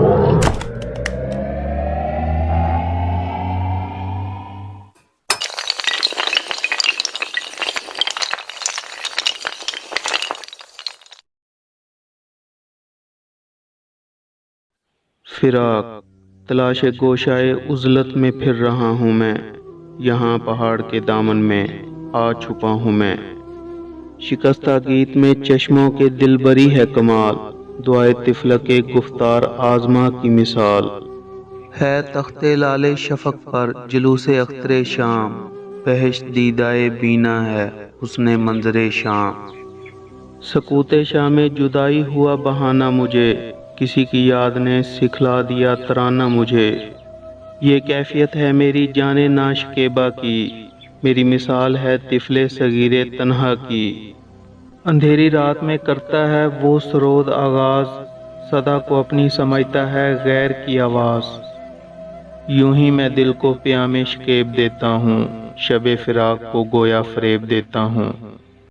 فراق تلاش گوشائے عزلت میں پھر رہا ہوں میں، یہاں پہاڑ کے دامن میں آ چھپا ہوں میں۔ شکستہ گیت میں چشموں کے دل بری ہے کمال، دعائے طفل کے گفتار آزما کی مثال۔ ہے تخت لالے شفق پر جلوس اختر شام، بہشت دیدائے بینا ہے حسن منظر شام۔ سکوت شام جدائی ہوا بہانہ مجھے، کسی کی یاد نے سکھلا دیا ترانہ مجھے۔ یہ کیفیت ہے میری جان ناشکیبہ کی، میری مثال ہے طفل صغیر تنہا کی۔ اندھیری رات میں کرتا ہے وہ سرود آغاز، صدا کو اپنی سمجھتا ہے غیر کی آواز۔ یوں ہی میں دل کو پیام شکیب دیتا ہوں، شب فراق کو گویا فریب دیتا ہوں۔